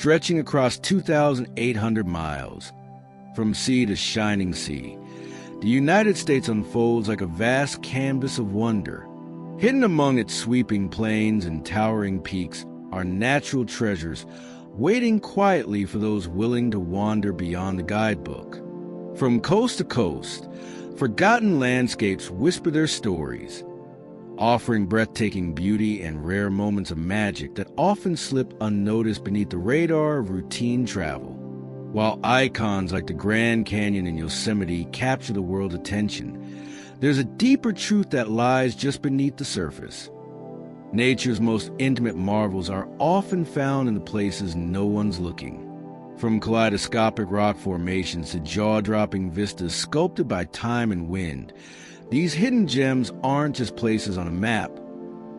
stretching across 2,800 miles, from sea to shining sea. The United States unfolds like a vast canvas of wonder. Hidden among its sweeping plains and towering peaks are natural treasures, waiting quietly for those willing to wander beyond the guidebook. From coast to coast, forgotten landscapes whisper their stories, offering breathtaking beauty and rare moments of magic that often slip unnoticed beneath the radar of routine travel. While icons like the Grand Canyon in Yosemite capture the world's attention, there's a deeper truth that lies just beneath the surface. Nature's most intimate marvels are often found in the places no one's looking. From kaleidoscopic rock formations to jaw-dropping vistas sculpted by time and wind, these hidden gems aren't just places on a map.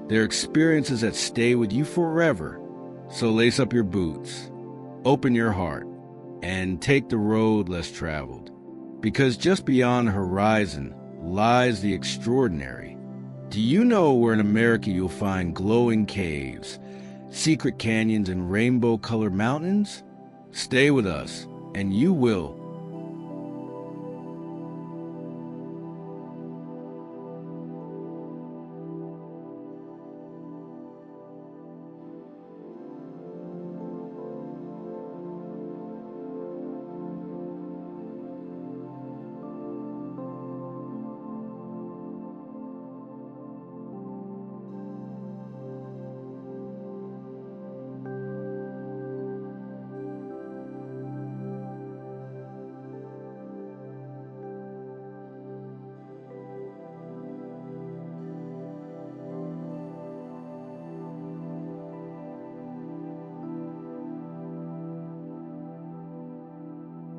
They're experiences that stay with you forever. So lace up your boots, open your heart, and take the road less traveled. Because just beyond the horizon lies the extraordinary. Do you know where in America you'll find glowing caves, secret canyons, and rainbow-colored mountains? Stay with us, and you will.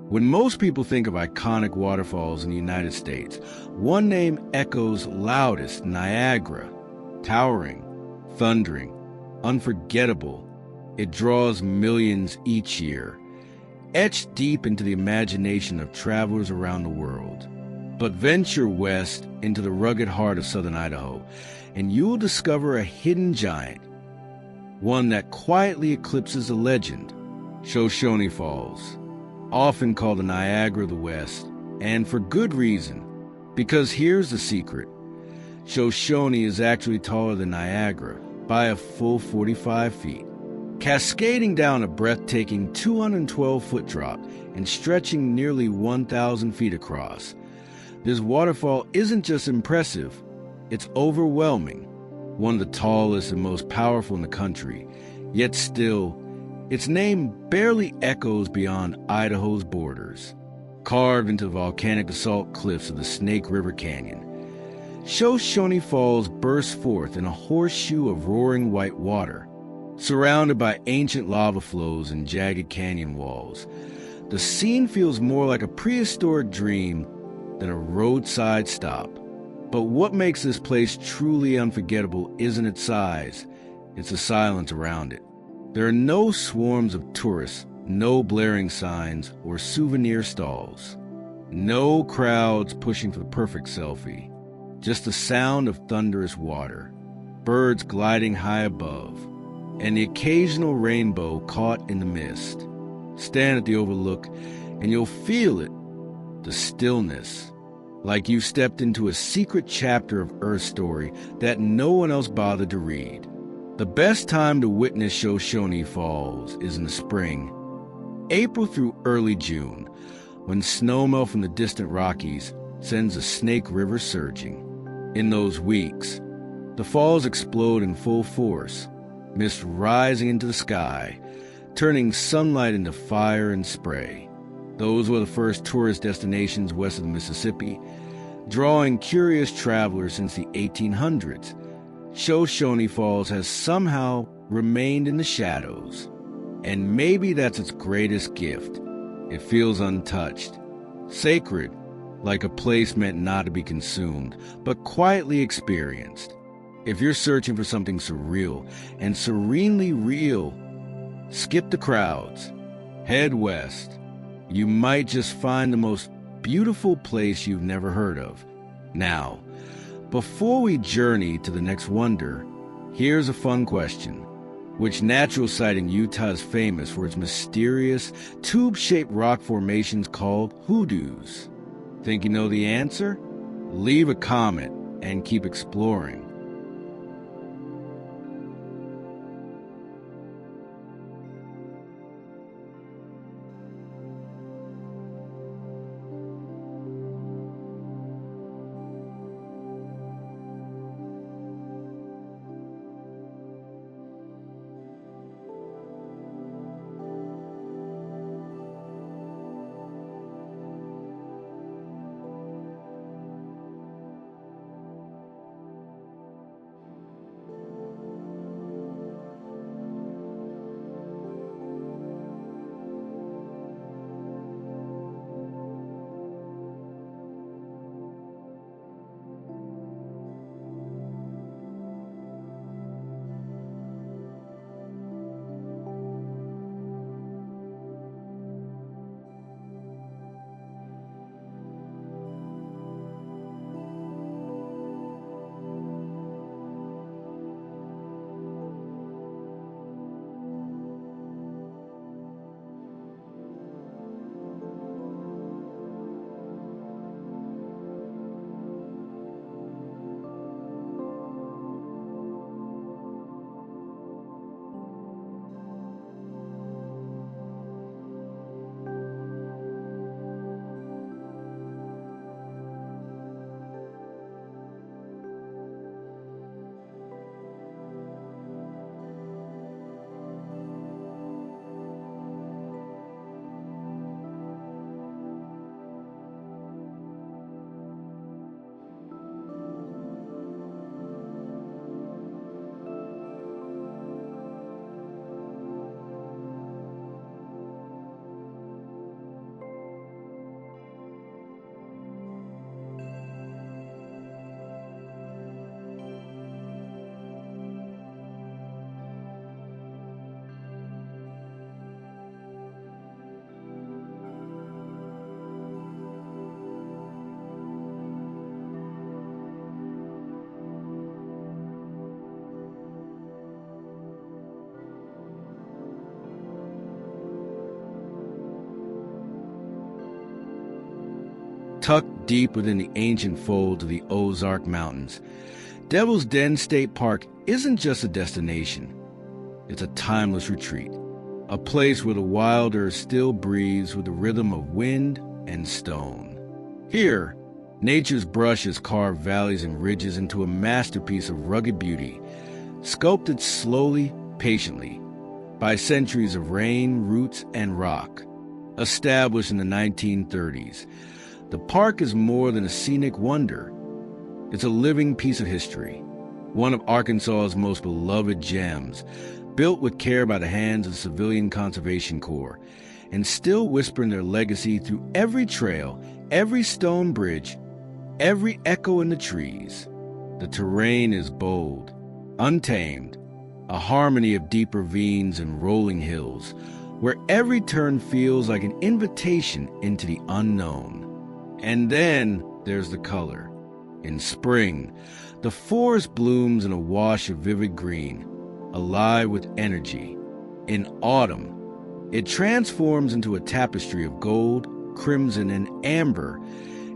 When most people think of iconic waterfalls in the United States, one name echoes loudest: Niagara. Towering, thundering, unforgettable, it draws millions each year, etched deep into the imagination of travelers around the world. But venture west into the rugged heart of southern Idaho, and you'll discover a hidden giant, one that quietly eclipses the legend: Shoshone Falls. Often called the Niagara of the West, and for good reason, because here's the secret. Shoshone is actually taller than Niagara by a full 45 feet, cascading down a breathtaking 212-foot drop and stretching nearly 1,000 feet across. This waterfall isn't just impressive, it's overwhelming, one of the tallest and most powerful in the country, yet still, its name barely echoes beyond Idaho's borders. Carved into the volcanic basalt cliffs of the Snake River Canyon, Shoshone Falls bursts forth in a horseshoe of roaring white water. Surrounded by ancient lava flows and jagged canyon walls, the scene feels more like a prehistoric dream than a roadside stop. But what makes this place truly unforgettable isn't its size, it's the silence around it. There are no swarms of tourists, no blaring signs or souvenir stalls, no crowds pushing for the perfect selfie, just the sound of thunderous water, birds gliding high above, and the occasional rainbow caught in the mist. Stand at the overlook and you'll feel it, the stillness, like you stepped into a secret chapter of Earth's story that no one else bothered to read. The best time to witness Shoshone Falls is in the spring, April through early June, when snowmelt from the distant Rockies sends the Snake River surging. In those weeks, the falls explode in full force, mist rising into the sky, turning sunlight into fire and spray. Those were the first tourist destinations west of the Mississippi, drawing curious travelers since the 1800s. Shoshone Falls has somehow remained in the shadows, and maybe that's its greatest gift. It feels untouched, sacred, like a place meant not to be consumed, but quietly experienced. If you're searching for something surreal and serenely real, skip the crowds, head west. You might just find the most beautiful place you've never heard of. Now, before we journey to the next wonder, here's a fun question. Which natural site in Utah is famous for its mysterious, tube-shaped rock formations called hoodoos? Think you know the answer? Leave a comment and keep exploring. Tucked deep within the ancient fold of the Ozark Mountains, Devil's Den State Park isn't just a destination. It's a timeless retreat, a place where the wild earth still breathes with the rhythm of wind and stone. Here, nature's brush has carved valleys and ridges into a masterpiece of rugged beauty, sculpted slowly, patiently, by centuries of rain, roots, and rock. Established in the 1930s, the park is more than a scenic wonder. It's a living piece of history, one of Arkansas's most beloved gems, built with care by the hands of the Civilian Conservation Corps, and still whispering their legacy through every trail, every stone bridge, every echo in the trees. The terrain is bold, untamed, a harmony of deep ravines and rolling hills, where every turn feels like an invitation into the unknown. And then there's the color. In spring, the forest blooms in a wash of vivid green, alive with energy. In autumn, it transforms into a tapestry of gold, crimson, and amber,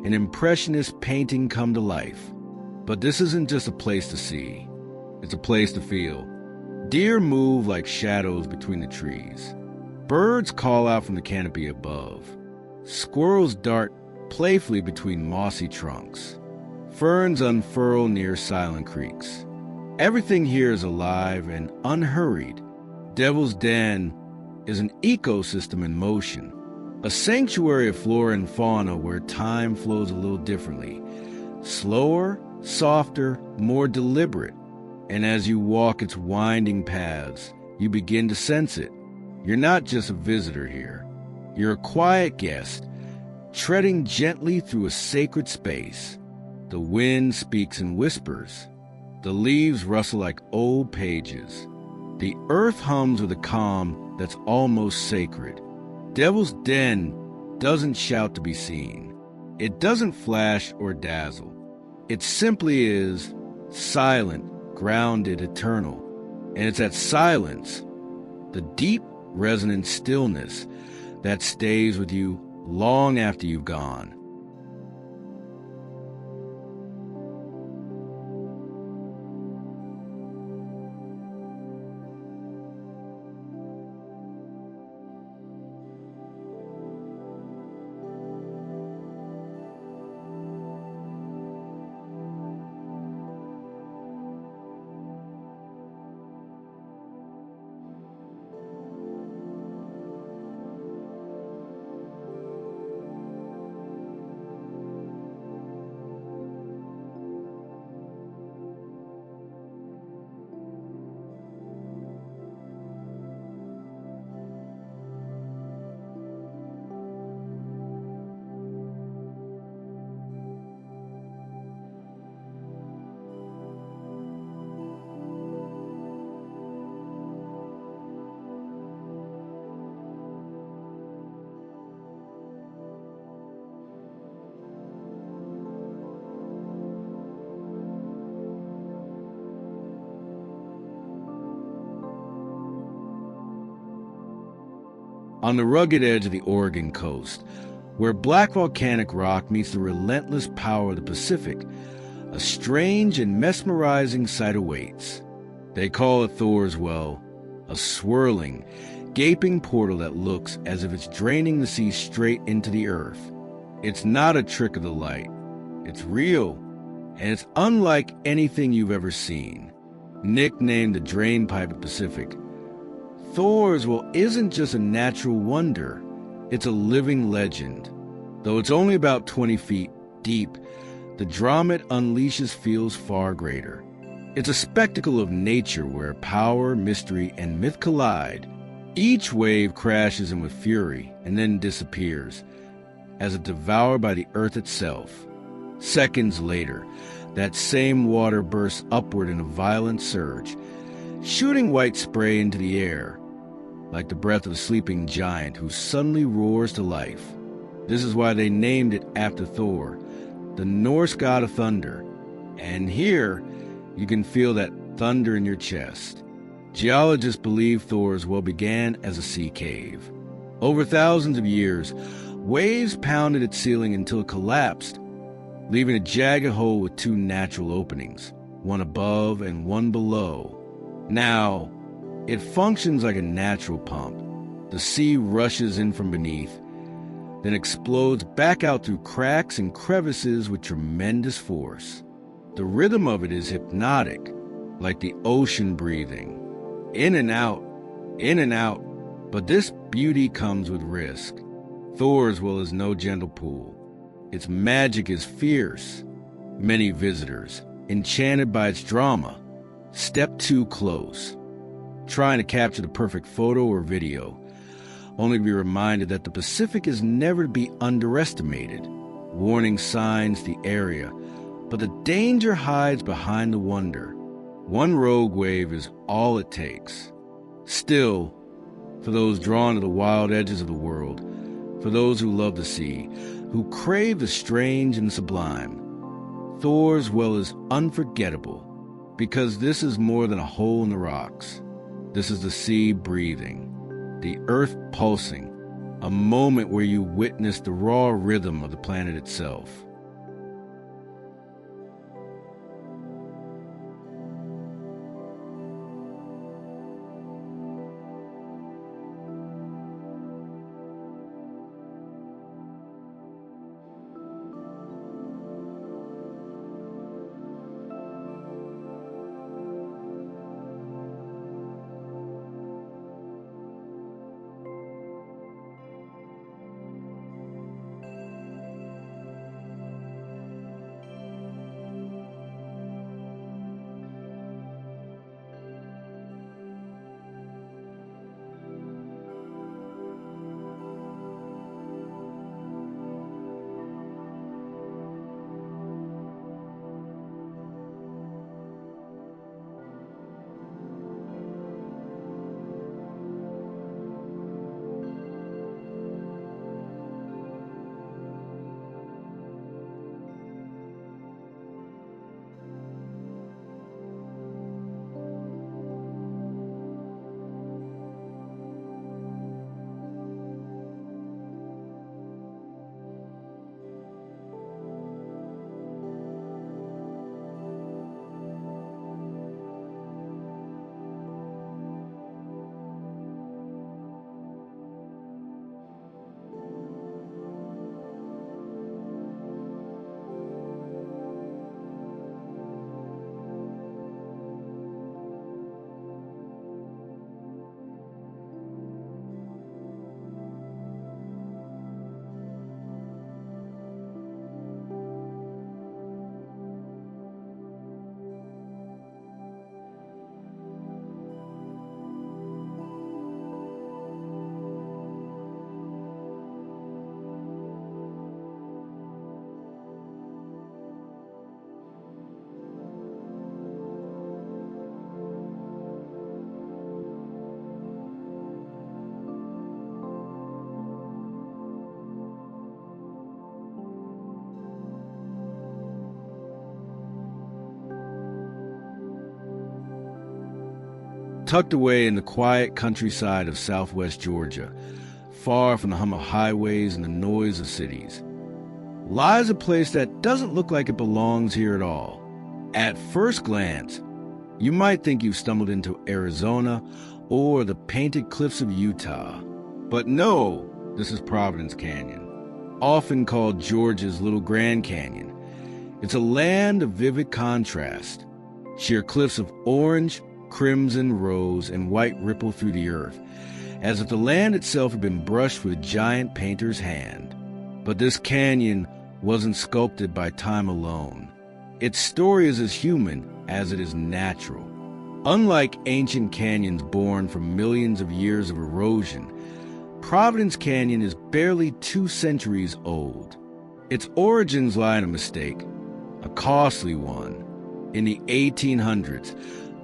an impressionist painting come to life. But this isn't just a place to see. It's a place to feel. Deer move like shadows between the trees. Birds call out from the canopy above. Squirrels dart playfully between mossy trunks. Ferns unfurl near silent creeks. Everything here is alive and unhurried. Devil's Den is an ecosystem in motion, a sanctuary of flora and fauna where time flows a little differently, slower, softer, more deliberate. And as you walk its winding paths, you begin to sense it. You're not just a visitor here. You're a quiet guest, treading gently through a sacred space. The wind speaks in whispers. The leaves rustle like old pages. The earth hums with a calm that's almost sacred. Devil's Den doesn't shout to be seen. It doesn't flash or dazzle. It simply is silent, grounded, eternal. And it's that silence, the deep, resonant stillness, that stays with you long after you've gone. On the rugged edge of the Oregon coast, where black volcanic rock meets the relentless power of the Pacific, a strange and mesmerizing sight awaits. They call it Thor's Well, a swirling, gaping portal that looks as if it's draining the sea straight into the earth. It's not a trick of the light. It's real, and it's unlike anything you've ever seen. Nicknamed the Drainpipe of Pacific, Thor's Well isn't just a natural wonder, it's a living legend. Though it's only about 20 feet deep, the drama it unleashes feels far greater. It's a spectacle of nature where power, mystery, and myth collide. Each wave crashes in with fury and then disappears, as if devoured by the earth itself. Seconds later, that same water bursts upward in a violent surge, shooting white spray into the air, like the breath of a sleeping giant who suddenly roars to life. This is why they named it after Thor, the Norse god of thunder. And here, you can feel that thunder in your chest. Geologists believe Thor's Well began as a sea cave. Over thousands of years, waves pounded its ceiling until it collapsed, leaving a jagged hole with two natural openings, one above and one below. Now, it functions like a natural pump. The sea rushes in from beneath, then explodes back out through cracks and crevices with tremendous force. The rhythm of it is hypnotic, like the ocean breathing. In and out, but this beauty comes with risk. Thor's Well is no gentle pool. Its magic is fierce. Many visitors, enchanted by its drama, step too close, trying to capture the perfect photo or video, only to be reminded that the Pacific is never to be underestimated. Warning signs the area, but the danger hides behind the wonder. One rogue wave is all it takes. Still, for those drawn to the wild edges of the world, for those who love the sea, who crave the strange and sublime, Thor's Well is unforgettable, because this is more than a hole in the rocks. This is the sea breathing, the earth pulsing, a moment where you witness the raw rhythm of the planet itself. Tucked away in the quiet countryside of southwest Georgia, far from the hum of highways and the noise of cities, lies a place that doesn't look like it belongs here at all. At first glance, you might think you've stumbled into Arizona or the painted cliffs of Utah. But no, this is Providence Canyon, often called Georgia's Little Grand Canyon. It's a land of vivid contrast. Sheer cliffs of orange, crimson, rose, and white ripple through the earth, as if the land itself had been brushed with a giant painter's hand. But this canyon wasn't sculpted by time alone. Its story is as human as it is natural. Unlike ancient canyons born from millions of years of erosion, Providence Canyon is barely 2 centuries old. Its origins lie in a mistake, a costly one. In the 1800s,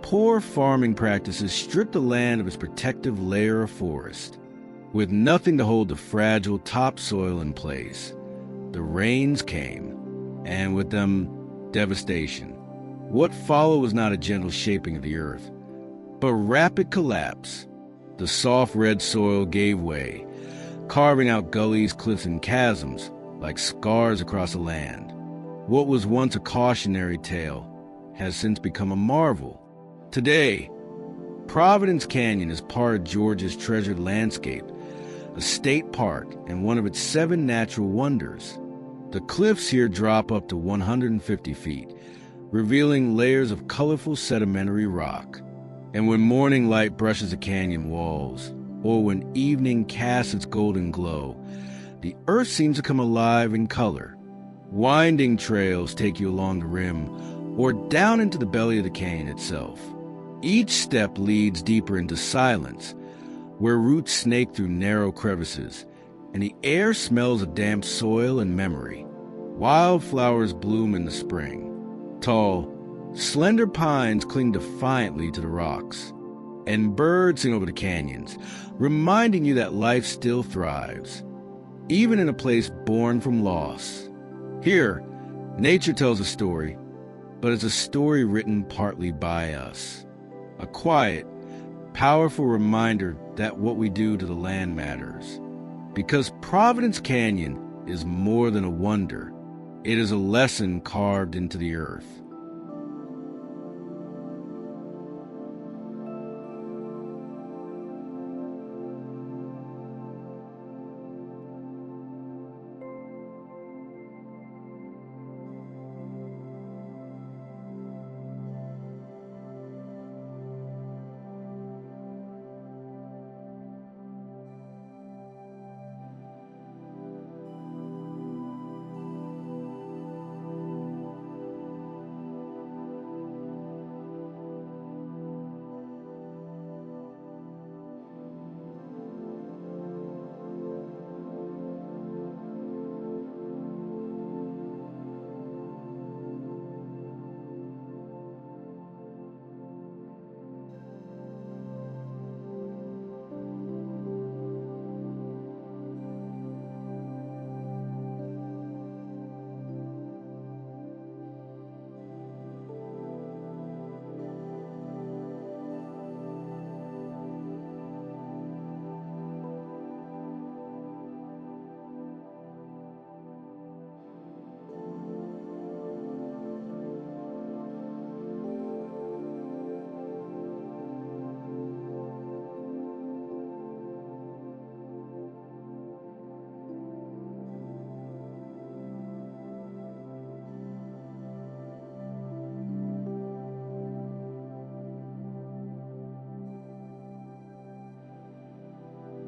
poor farming practices stripped the land of its protective layer of forest. With nothing to hold the fragile topsoil in place, the rains came, and with them, devastation. What followed was not a gentle shaping of the earth, but rapid collapse. The soft red soil gave way, carving out gullies, cliffs, and chasms like scars across the land. What was once a cautionary tale has since become a marvel. Today, Providence Canyon is part of Georgia's treasured landscape, a state park and one of its 7 natural wonders. The cliffs here drop up to 150 feet, revealing layers of colorful sedimentary rock. And when morning light brushes the canyon walls, or when evening casts its golden glow, the earth seems to come alive in color. Winding trails take you along the rim, or down into the belly of the canyon itself. Each step leads deeper into silence, where roots snake through narrow crevices, and the air smells of damp soil and memory. Wildflowers bloom in the spring. Tall, slender pines cling defiantly to the rocks, and birds sing over the canyons, reminding you that life still thrives, even in a place born from loss. Here, nature tells a story, but it's a story written partly by us. A quiet, powerful reminder that what we do to the land matters. Because Providence Canyon is more than a wonder. It is a lesson carved into the earth.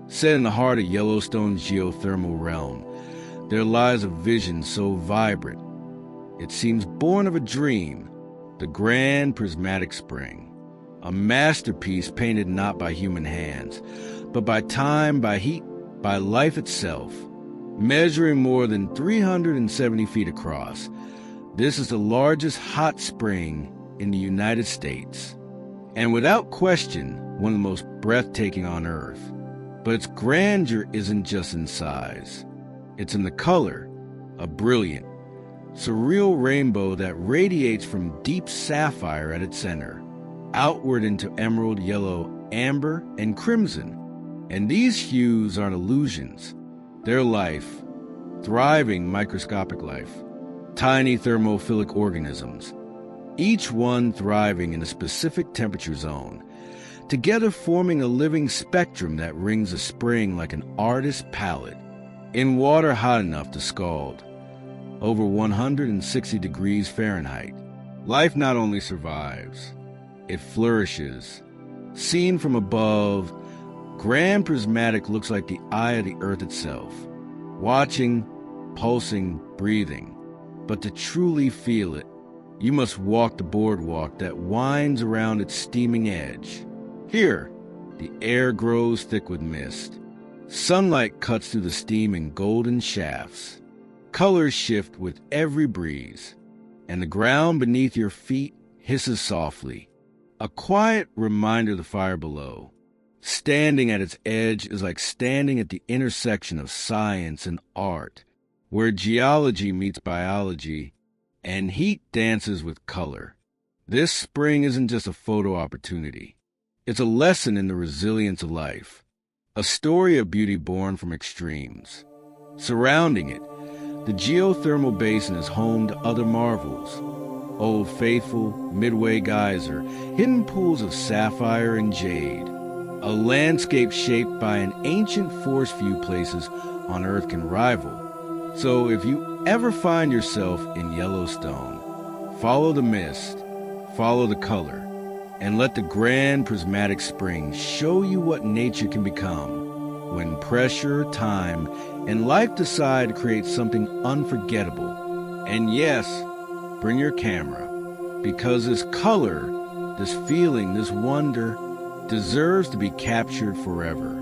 Set in the heart of Yellowstone's geothermal realm, there lies a vision so vibrant, it seems born of a dream, the grand Prismatic Spring, a masterpiece painted not by human hands, but by time, by heat, by life itself. Measuring more than 370 feet across, this is the largest hot spring in the United States, and without question, one of the most breathtaking on Earth. But its grandeur isn't just in size. It's in the color, a brilliant, surreal rainbow that radiates from deep sapphire at its center. outward into emerald, yellow, amber, and crimson. And these hues aren't illusions. They're life, thriving microscopic life, tiny thermophilic organisms, each one thriving in a specific temperature zone, together forming a living spectrum that rings a spring like an artist's palette, in water hot enough to scald, over 160 degrees Fahrenheit. Life not only survives, it flourishes. Seen from above, Grand Prismatic looks like the eye of the earth itself, watching, pulsing, breathing. But to truly feel it, you must walk the boardwalk that winds around its steaming edge. Here, the air grows thick with mist. Sunlight cuts through the steam in golden shafts. Colors shift with every breeze, and the ground beneath your feet hisses softly, a quiet reminder of the fire below. Standing at its edge is like standing at the intersection of science and art, where geology meets biology and heat dances with color. This spring isn't just a photo opportunity. It's a lesson in the resilience of life, a story of beauty born from extremes. Surrounding it, the geothermal basin is home to other marvels. Old Faithful, Midway Geyser, hidden pools of sapphire and jade, a landscape shaped by an ancient force few places on Earth can rival. So if you ever find yourself in Yellowstone, follow the mist, follow the color, and let the Grand Prismatic Spring show you what nature can become when pressure, time, and life decide to create something unforgettable. And yes, bring your camera, because this color, this feeling, this wonder deserves to be captured forever.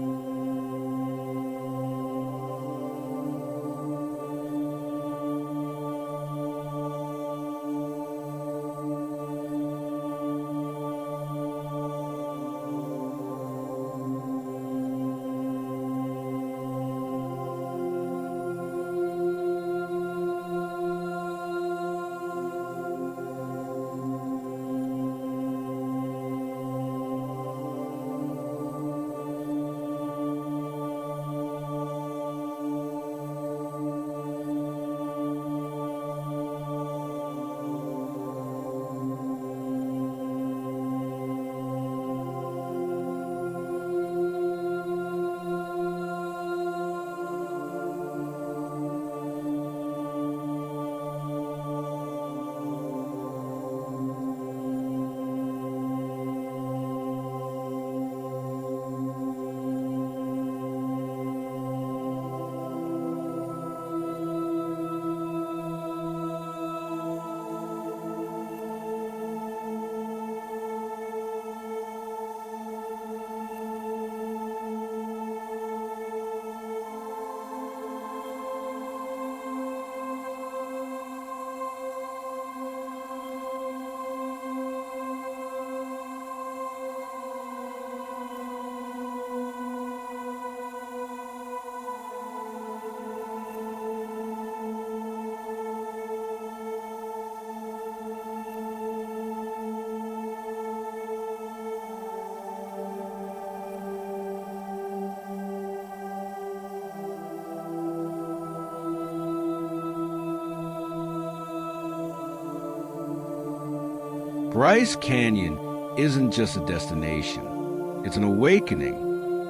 Bryce Canyon isn't just a destination. It's an awakening,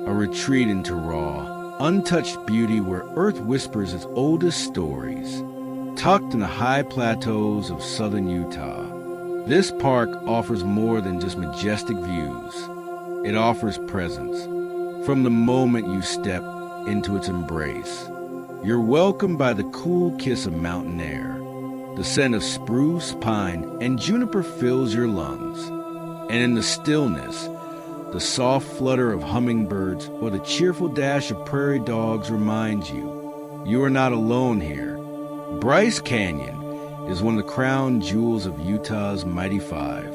a retreat into raw, untouched beauty where Earth whispers its oldest stories. Tucked in the high plateaus of southern Utah, this park offers more than just majestic views. It offers presence. From the moment you step into its embrace, you're welcomed by the cool kiss of mountain air. The scent of spruce, pine, and juniper fills your lungs. And in the stillness, the soft flutter of hummingbirds or the cheerful dash of prairie dogs reminds you are not alone here. Bryce Canyon is one of the crown jewels of Utah's Mighty Five.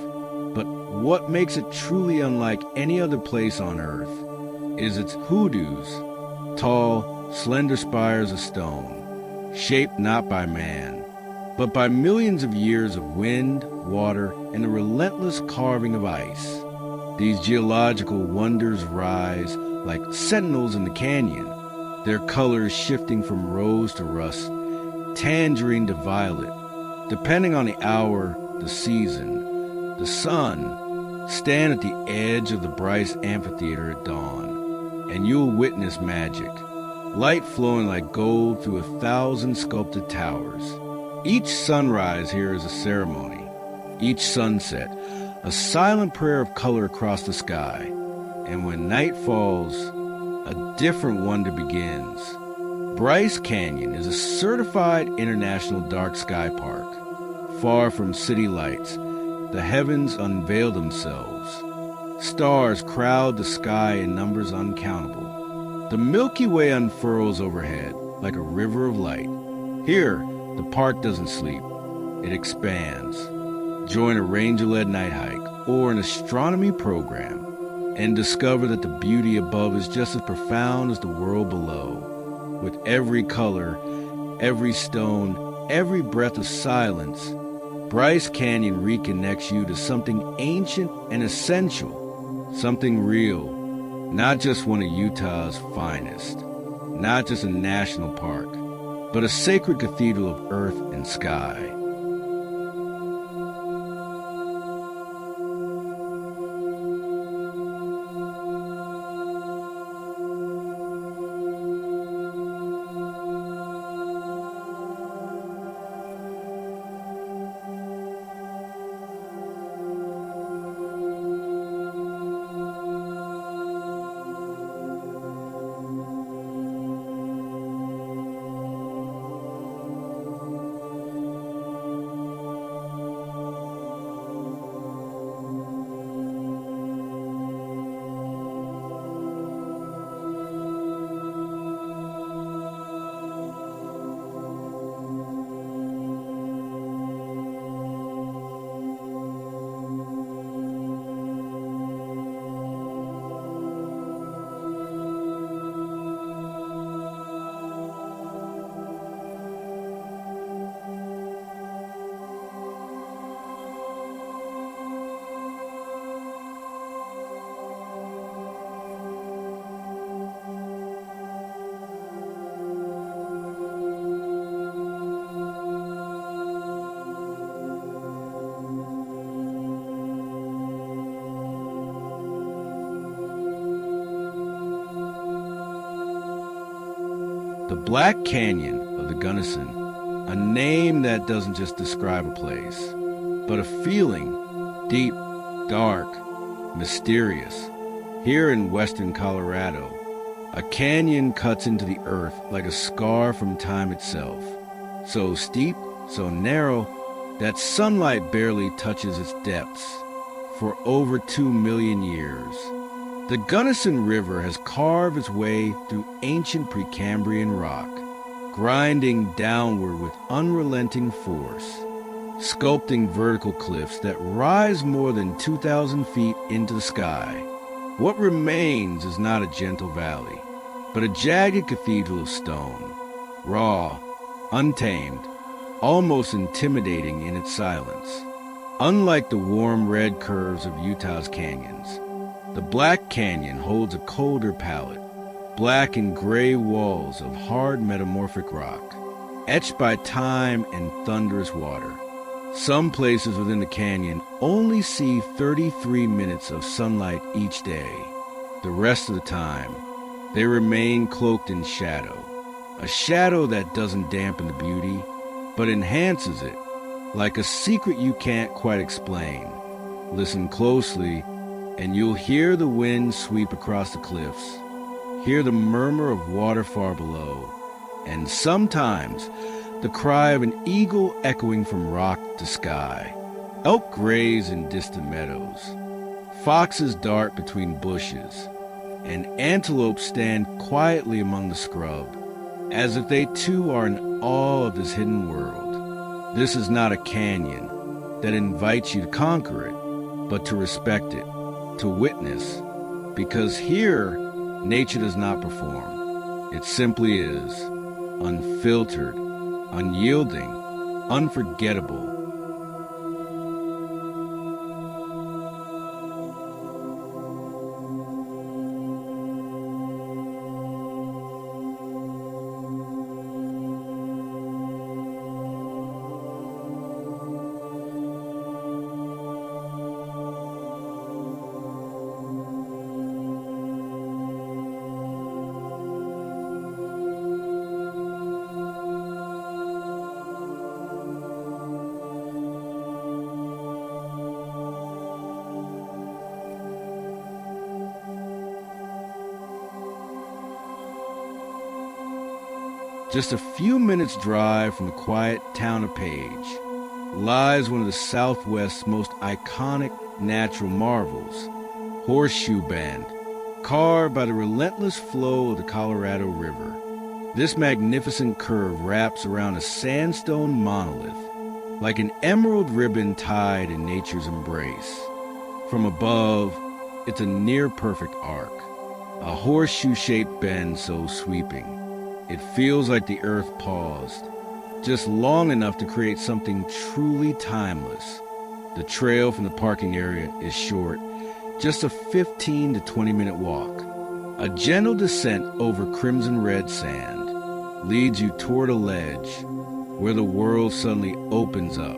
But what makes it truly unlike any other place on Earth is its hoodoos, tall, slender spires of stone, shaped not by man, but by millions of years of wind, water, and the relentless carving of ice. These geological wonders rise like sentinels in the canyon, their colors shifting from rose to rust, tangerine to violet, depending on the hour, the season. The sun, stand at the edge of the Bryce amphitheater at dawn, and you'll witness magic, light flowing like gold through 1,000 sculpted towers. Each sunrise here is a ceremony, each sunset, a silent prayer of color across the sky. And when night falls, a different wonder begins. Bryce Canyon is a certified international dark sky park. Far from city lights, the heavens unveil themselves. Stars crowd the sky in numbers uncountable. The Milky Way unfurls overhead like a river of light. Here, the park doesn't sleep. It expands. Join a ranger-led night hike or an astronomy program and discover that the beauty above is just as profound as the world below. With every color, every stone, every breath of silence, Bryce Canyon reconnects you to something ancient and essential, something real, not just one of Utah's finest, not just a national park, but a sacred cathedral of earth and sky. The Black Canyon of the Gunnison, a name that doesn't just describe a place, but a feeling, deep, dark, mysterious. Here in western Colorado, a canyon cuts into the earth like a scar from time itself, so steep, so narrow, that sunlight barely touches its depths. For over 2 million years, the Gunnison River has carved its way through ancient Precambrian rock, grinding downward with unrelenting force, sculpting vertical cliffs that rise more than 2,000 feet into the sky. What remains is not a gentle valley, but a jagged cathedral of stone, raw, untamed, almost intimidating in its silence. Unlike the warm red curves of Utah's canyons, the Black Canyon holds a colder palette, black and gray walls of hard metamorphic rock, etched by time and thunderous water. Some places within the canyon only see 33 minutes of sunlight each day. The rest of the time, they remain cloaked in shadow, a shadow that doesn't dampen the beauty, but enhances it, like a secret you can't quite explain. Listen closely, and you'll hear the wind sweep across the cliffs, hear the murmur of water far below, and sometimes the cry of an eagle echoing from rock to sky. Elk graze in distant meadows, foxes dart between bushes, and antelope stand quietly among the scrub, as if they too are in awe of this hidden world. This is not a canyon that invites you to conquer it, but to respect it, to witness, because here, nature does not perform. It simply is, unfiltered, unyielding, unforgettable. Just a few minutes' drive from the quiet town of Page lies one of the Southwest's most iconic natural marvels, Horseshoe Bend, carved by the relentless flow of the Colorado River. This magnificent curve wraps around a sandstone monolith, like an emerald ribbon tied in nature's embrace. From above, it's a near-perfect arc, a horseshoe-shaped bend so sweeping. It feels like the earth paused, just long enough to create something truly timeless. The trail from the parking area is short, just a 15 to 20-minute walk. A gentle descent over crimson-red sand leads you toward a ledge where the world suddenly opens up.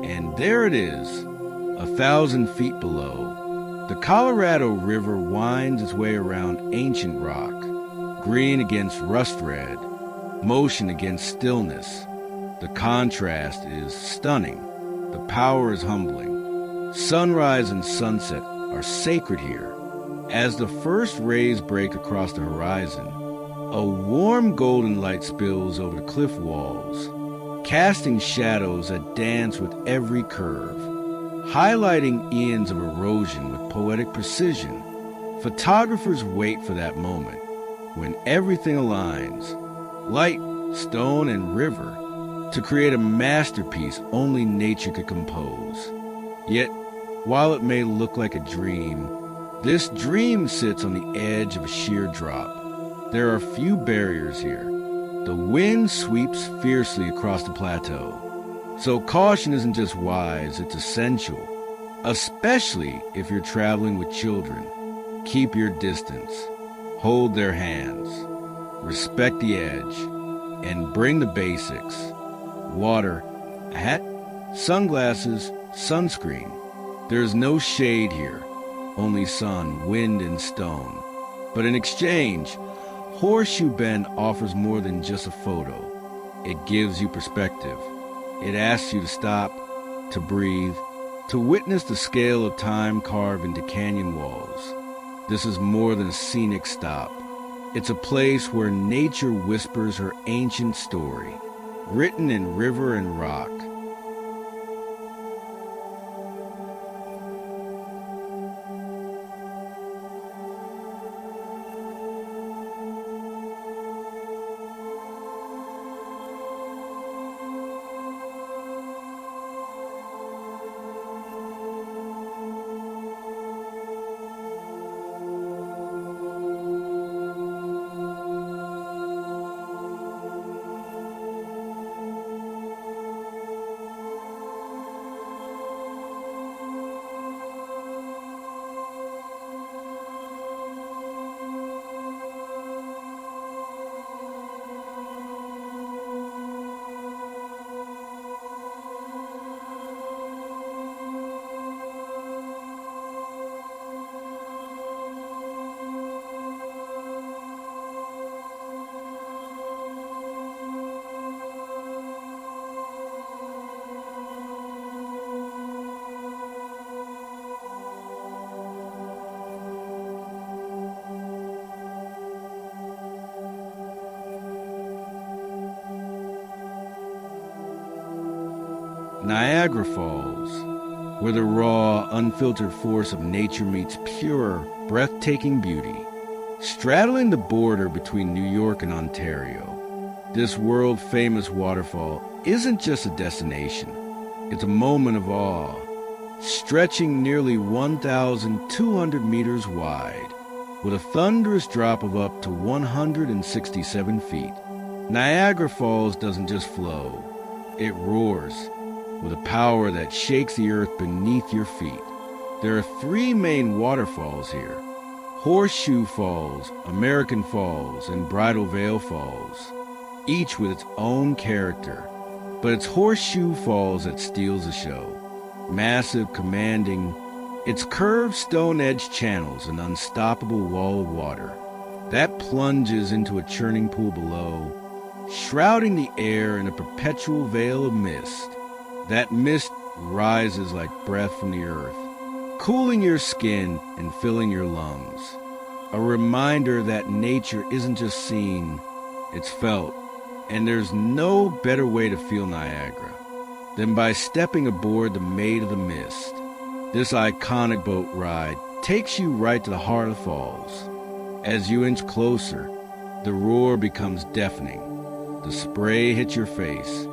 And there it is, 1,000 feet below. The Colorado River winds its way around ancient rock, green against rust red, motion against stillness. The contrast is stunning. The power is humbling. Sunrise and sunset are sacred here. As the first rays break across the horizon, a warm golden light spills over the cliff walls, casting shadows that dance with every curve, highlighting eons of erosion with poetic precision. Photographers wait for that moment, when everything aligns, light, stone, and river, to create a masterpiece only nature could compose. Yet, while it may look like a dream, this dream sits on the edge of a sheer drop. There are few barriers here. The wind sweeps fiercely across the plateau. So caution isn't just wise, it's essential, especially if you're traveling with children. Keep your distance. Hold their hands, respect the edge, and bring the basics. Water, a hat, sunglasses, sunscreen. There's no shade here, only sun, wind, and stone. But in exchange, Horseshoe Bend offers more than just a photo. It gives you perspective. It asks you to stop, to breathe, to witness the scale of time carved into canyon walls. This is more than a scenic stop. It's a place where nature whispers her ancient story, written in river and rock. Niagara Falls, where the raw, unfiltered force of nature meets pure, breathtaking beauty. Straddling the border between New York and Ontario, this world-famous waterfall isn't just a destination. It's a moment of awe, stretching nearly 1,200 meters wide, with a thunderous drop of up to 167 feet. Niagara Falls doesn't just flow. It roars with a power that shakes the earth beneath your feet. There are three main waterfalls here: Horseshoe Falls, American Falls, and Bridal Veil Falls, each with its own character. But it's Horseshoe Falls that steals the show. Massive, commanding, its curved stone-edged channels, an unstoppable wall of water that plunges into a churning pool below, shrouding the air in a perpetual veil of mist. That mist rises like breath from the earth, cooling your skin and filling your lungs. A reminder that nature isn't just seen, it's felt. And there's no better way to feel Niagara than by stepping aboard the Maid of the Mist. This iconic boat ride takes you right to the heart of the falls. As you inch closer, the roar becomes deafening. The spray hits your face,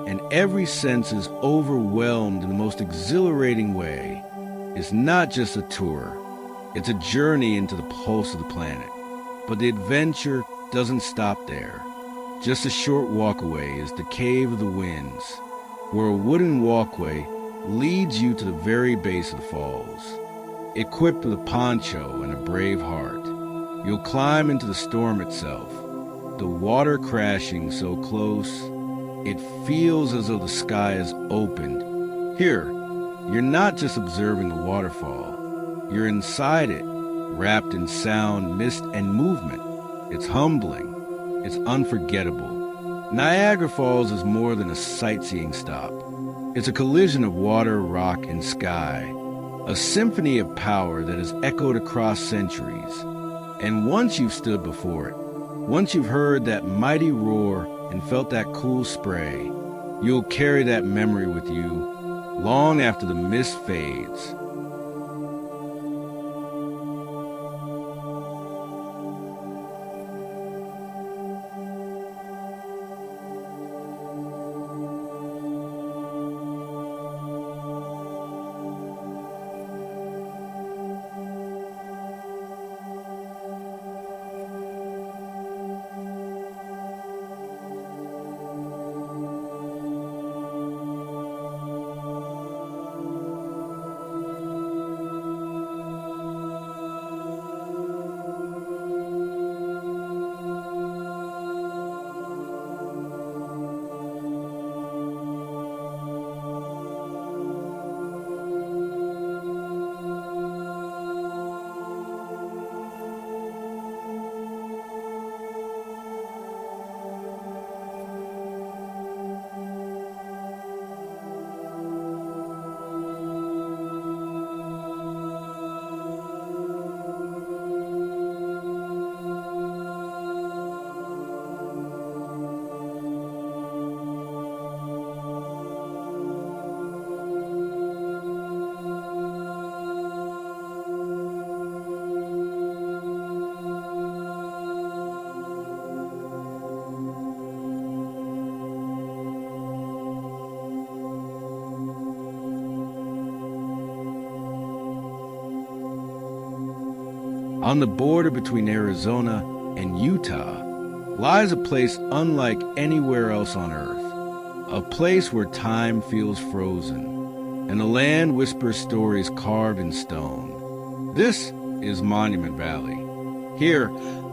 and every sense is overwhelmed in the most exhilarating way. It's not just a tour, it's a journey into the pulse of the planet. But the adventure doesn't stop there. Just a short walk away is the Cave of the Winds, where a wooden walkway leads you to the very base of the falls. Equipped with a poncho and a brave heart, you'll climb into the storm itself, the water crashing so close, it feels as though the sky is opened. Here, you're not just observing the waterfall, you're inside it, wrapped in sound, mist, and movement. It's humbling. It's unforgettable. Niagara Falls is more than a sightseeing stop. It's a collision of water, rock, and sky, a symphony of power that has echoed across centuries. And once you've stood before it, once you've heard that mighty roar and felt that cool spray, you'll carry that memory with you long after the mist fades. On the border between Arizona and Utah lies a place unlike anywhere else on Earth, a place where time feels frozen, and the land whispers stories carved in stone. This is Monument Valley. Here,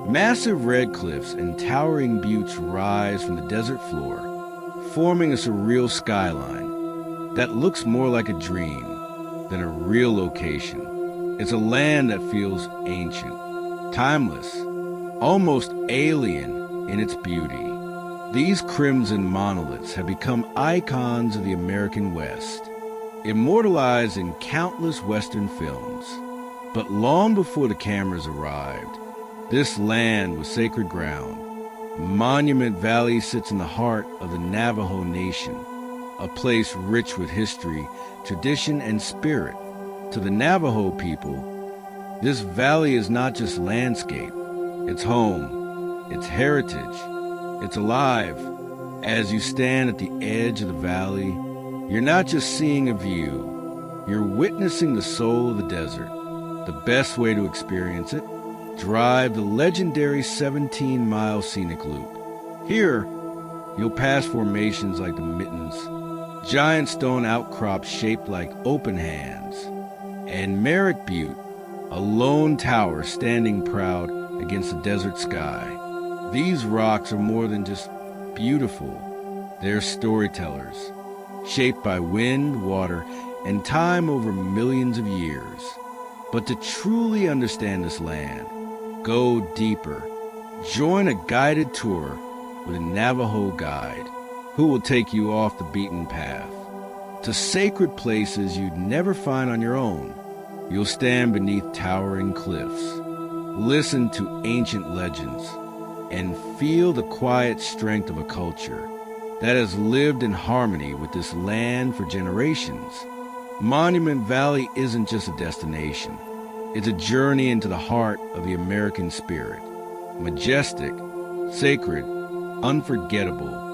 massive red cliffs and towering buttes rise from the desert floor, forming a surreal skyline that looks more like a dream than a real location. It's a land that feels ancient, timeless, almost alien in its beauty. These crimson monoliths have become icons of the American West, immortalized in countless Western films. But long before the cameras arrived, this land was sacred ground. Monument Valley sits in the heart of the Navajo Nation, a place rich with history, tradition, and spirit. To the Navajo people, this valley is not just landscape, it's home, it's heritage, it's alive. As you stand at the edge of the valley, you're not just seeing a view, you're witnessing the soul of the desert. The best way to experience it, drive the legendary 17-mile scenic loop. Here, You'll pass formations like the Mittens, giant stone outcrops shaped like open hands, and Merrick Butte, a lone tower standing proud against the desert sky. These rocks are more than just beautiful. They're storytellers, shaped by wind, water, and time over millions of years. But to truly understand this land, go deeper. Join a guided tour with a Navajo guide who will take you off the beaten path to sacred places you'd never find on your own. You'll stand beneath towering cliffs, listen to ancient legends, and feel the quiet strength of a culture that has lived in harmony with this land for generations. Monument Valley isn't just a destination. It's a journey into the heart of the American spirit. Majestic, sacred, unforgettable.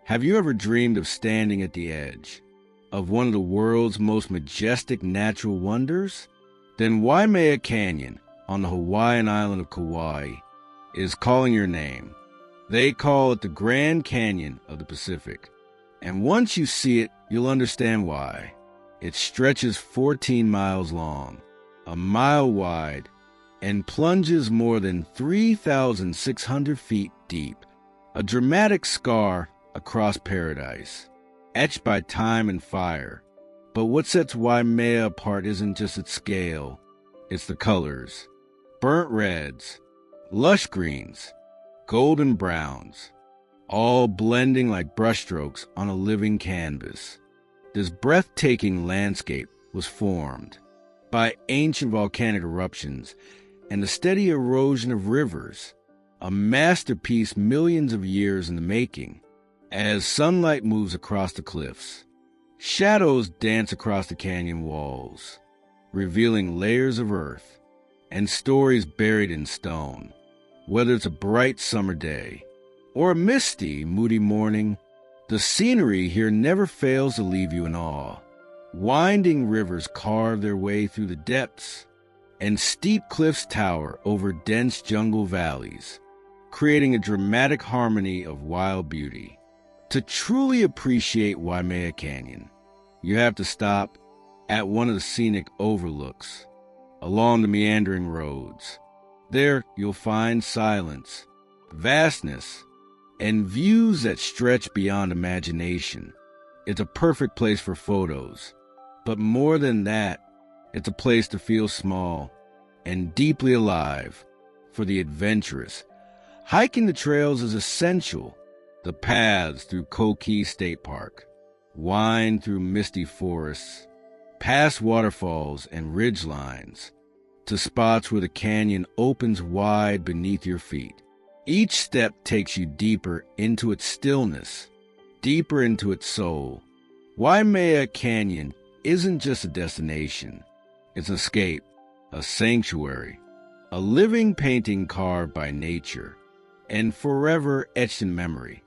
Have you ever dreamed of standing at the edge of one of the world's most majestic natural wonders? Then Waimea Canyon on the Hawaiian island of Kauai is calling your name. They call it the Grand Canyon of the Pacific. And once you see it, you'll understand why. It stretches 14 miles long, a mile wide, and plunges more than 3,600 feet deep, a dramatic scar across paradise, etched by time and fire. But what sets Waimea apart isn't just its scale, it's the colors. Burnt reds, lush greens, golden browns, all blending like brushstrokes on a living canvas. This breathtaking landscape was formed by ancient volcanic eruptions and the steady erosion of rivers, a masterpiece millions of years in the making. As sunlight moves across the cliffs, shadows dance across the canyon walls, revealing layers of earth and stories buried in stone. Whether it's a bright summer day or a misty, moody morning, the scenery here never fails to leave you in awe. Winding rivers carve their way through the depths, and steep cliffs tower over dense jungle valleys, creating a dramatic harmony of wild beauty. To truly appreciate Waimea Canyon, you have to stop at one of the scenic overlooks along the meandering roads. There you'll find silence, vastness, and views that stretch beyond imagination. It's a perfect place for photos, but more than that, it's a place to feel small and deeply alive for the adventurous. Hiking the trails is essential. The paths through Koki State Park wind through misty forests, past waterfalls and ridgelines, to spots where the canyon opens wide beneath your feet. Each step takes you deeper into its stillness, deeper into its soul. Waimea Canyon isn't just a destination. It's an escape, a sanctuary, a living painting carved by nature, and forever etched in memory.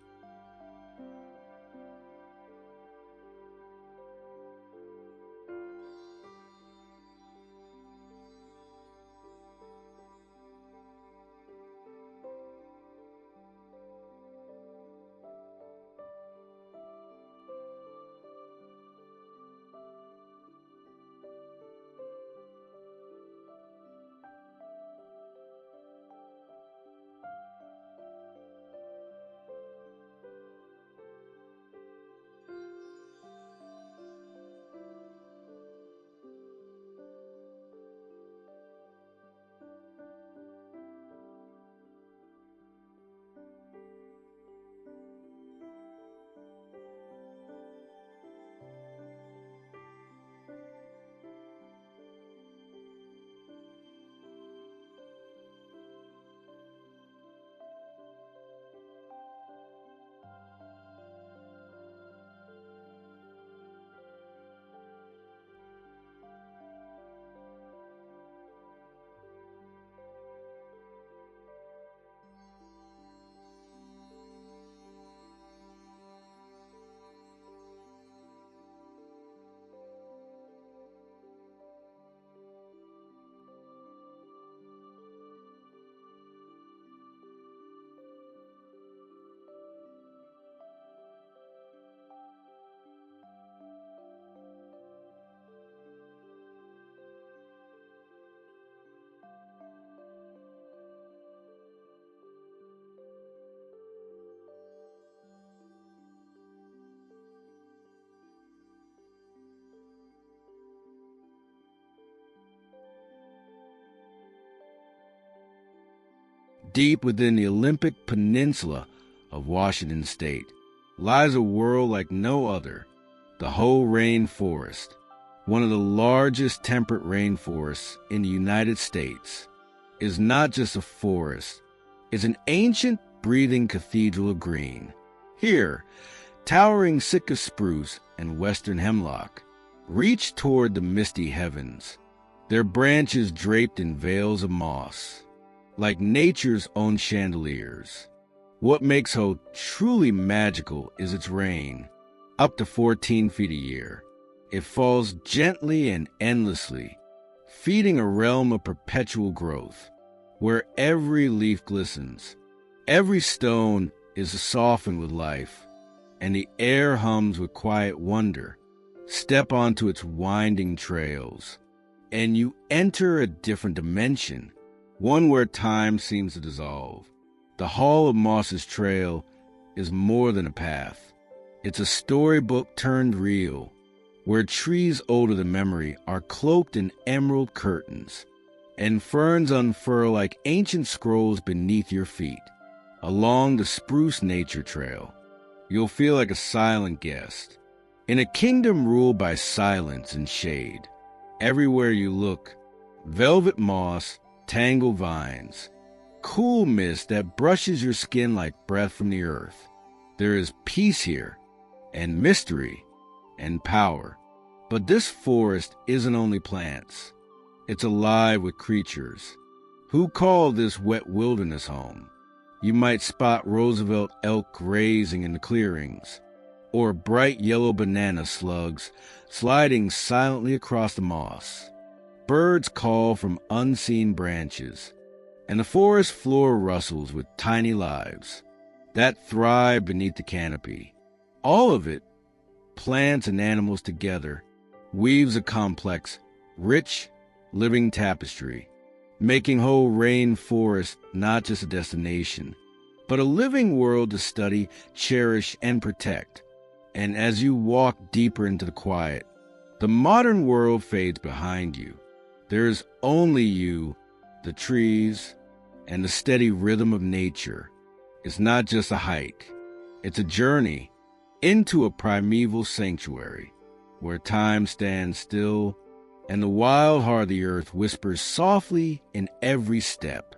Deep within the Olympic Peninsula of Washington State lies a world like no other, the Hoh rainforest, one of the largest temperate rainforests in the United States. Is not just a forest, it's an ancient, breathing cathedral of green. Here, towering Sitka spruce and western hemlock reach toward the misty heavens, their branches draped in veils of moss, like nature's own chandeliers. What makes Hoh truly magical is its rain, up to 14 feet a year. It falls gently and endlessly, feeding a realm of perpetual growth, where every leaf glistens, every stone is softened with life, and the air hums with quiet wonder. Step onto its winding trails, and you enter a different dimension, one where time seems to dissolve. The Hall of Moss's trail is more than a path. It's a storybook turned real, where trees older than memory are cloaked in emerald curtains, and ferns unfurl like ancient scrolls beneath your feet. Along the spruce nature trail, you'll feel like a silent guest, in a kingdom ruled by silence and shade. Everywhere you look, velvet moss, tangled vines, cool mist that brushes your skin like breath from the earth. There is peace here, and mystery, and power. But this forest isn't only plants. It's alive with creatures who call this wet wilderness home. You might spot Roosevelt elk grazing in the clearings, or bright yellow banana slugs sliding silently across the moss. Birds call from unseen branches, and the forest floor rustles with tiny lives that thrive beneath the canopy. All of it, plants and animals together, weaves a complex, rich, living tapestry, making Hoh rainforest not just a destination, but a living world to study, cherish, and protect. And as you walk deeper into the quiet, the modern world fades behind you. There is only you, the trees, and the steady rhythm of nature. It's not just a hike. It's a journey into a primeval sanctuary where time stands still and the wild heart of the earth whispers softly in every step.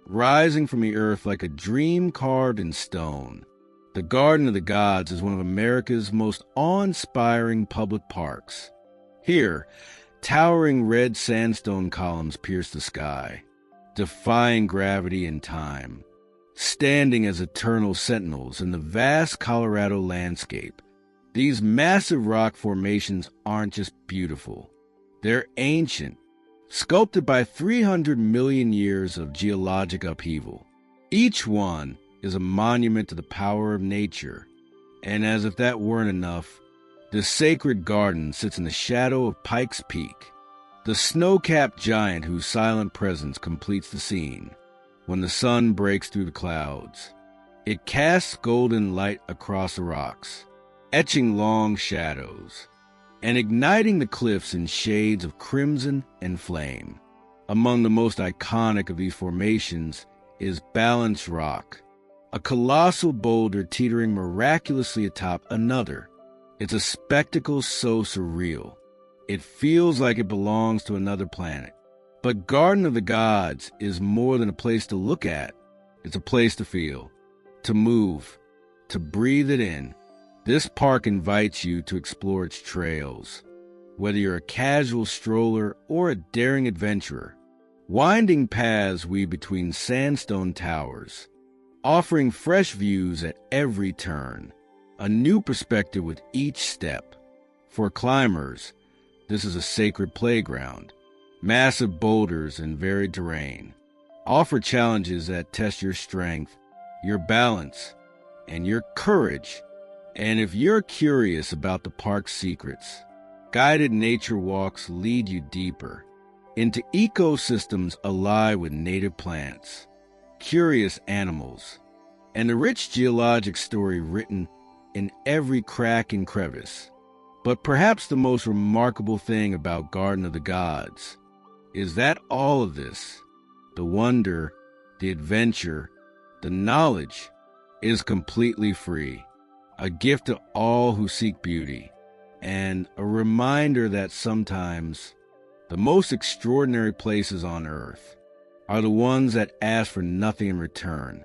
Rising from the earth like a dream carved in stone, the Garden of the Gods is one of America's most awe-inspiring public parks. Here, towering red sandstone columns pierce the sky, defying gravity and time, standing as eternal sentinels in the vast Colorado landscape. These massive rock formations aren't just beautiful, they're ancient, sculpted by 300 million years of geologic upheaval. Each one is a monument to the power of nature, and as if that weren't enough, the sacred garden sits in the shadow of Pikes Peak, the snow-capped giant whose silent presence completes the scene. When the sun breaks through the clouds, it casts golden light across the rocks, etching long shadows, and igniting the cliffs in shades of crimson and flame. Among the most iconic of these formations is Balance Rock, a colossal boulder teetering miraculously atop another, It's a spectacle so surreal. It feels like it belongs to another planet. But Garden of the Gods is more than a place to look at. It's a place to feel, to move, to breathe it in. This park invites you to explore its trails. Whether you're a casual stroller or a daring adventurer, winding paths weave between sandstone towers, offering fresh views at every turn, a new perspective with each step. For climbers, this is a sacred playground. Massive boulders and varied terrain offer challenges that test your strength, your balance, and your courage. And if you're curious about the park's secrets, guided nature walks lead you deeper into ecosystems alive with native plants, curious animals, and a rich geologic story written in every crack and crevice. But perhaps the most remarkable thing about Garden of the Gods is that all of this, the wonder, the adventure, the knowledge, is completely free, a gift to all who seek beauty, and a reminder that sometimes the most extraordinary places on earth are the ones that ask for nothing in return.